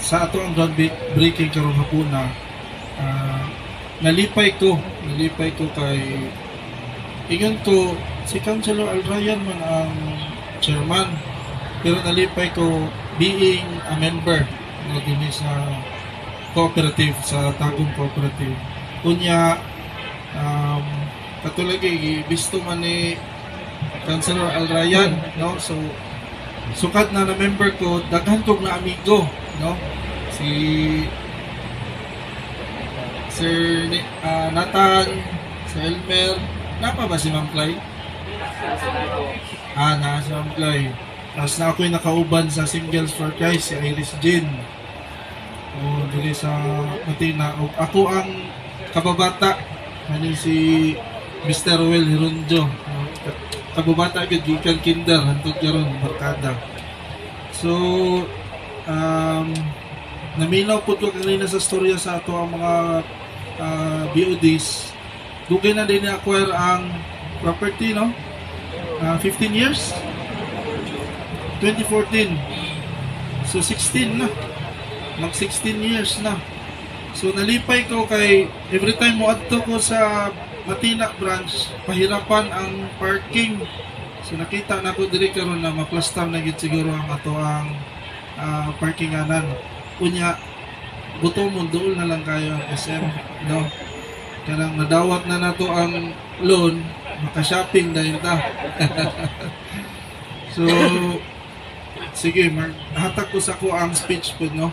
sa ato ang groundbreaking karong hapuna, nalipay ko kay ingon ko si Councilor Alrayan man ang chairman, pero nalipay ko being a member na din sa cooperative, sa Tagum Cooperative. Kunya katulad bisto man ni Councilor Alrayan, no? So sukat na member ko, daghan kog na amigo, no? Si Sir Nathan, Sir Elmer, napa ba si Ma'am Clay? Na si Ma'am Clay. Tapos na ako'y nakauban sa Singles for Christ, si Iris Jean. O, dili sa Matina. O, ako ang kababata, ano si Mr. Roel Hironjo. Kababata agad, gikan kinder, hantod karon barkada. So, naminaw po ko kanina sa storya sa ato ang mga BODs. Dugay na din na-acquire ang property, no? 15 years? 2014. So, 16 na. Mag-16 years na. So, nalipay ko kay every time mo adto ko sa Matina branch, pahirapan ang parking. So, nakita na ko diri karon na maplastar na gid siguro ang ato ang parkinganan. Unya, buto mo doon na lang kayo ang SM, no? Kanang nadawat na nato ang loan, maka-shopping dahil ta. So, sige, hatag ko sa ko ang speech po, no?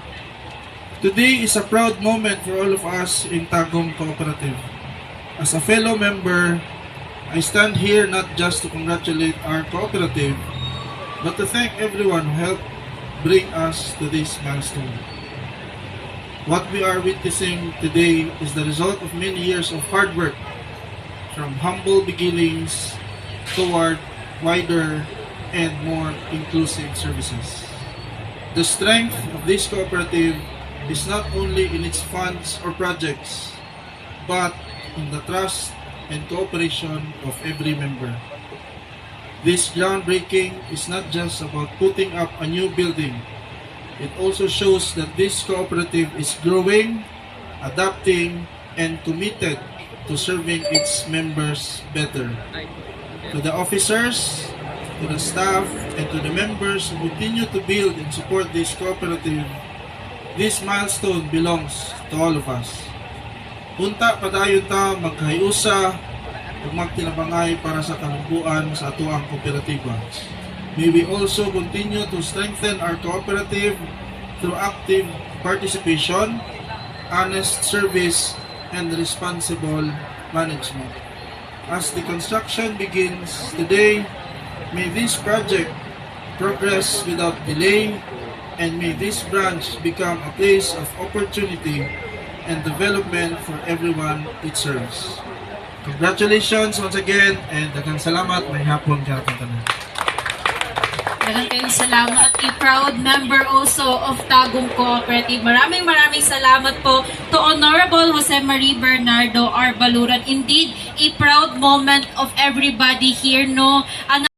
Today is a proud moment for all of us in Tagum Cooperative. As a fellow member, I stand here not just to congratulate our cooperative, but to thank everyone who helped bring us to this milestone. What we are witnessing today is the result of many years of hard work, from humble beginnings toward wider and more inclusive services. The strength of this cooperative is not only in its funds or projects, but in the trust and cooperation of every member. This groundbreaking is not just about putting up a new building. It also shows that this cooperative is growing, adapting, and committed to serving its members better. To the officers, to the staff, and to the members who continue to build and support this cooperative, this milestone belongs to all of us. Punta padayon ta magkahiusa ug magtinabangay para sa kalumpuan sa atuang kooperatiba. May we also continue to strengthen our cooperative through active participation, honest service, and responsible management. As the construction begins today, may this project progress without delay, and may this branch become a place of opportunity and development for everyone it serves. Congratulations once again, and daghang salamat. May hapon ka tanan. Daghang kayong salamat. A proud member also of Tagum Cooperative. Maraming salamat po to Honorable Jose Marie Bernardo R. Baluran. Indeed, a proud moment of everybody here, no?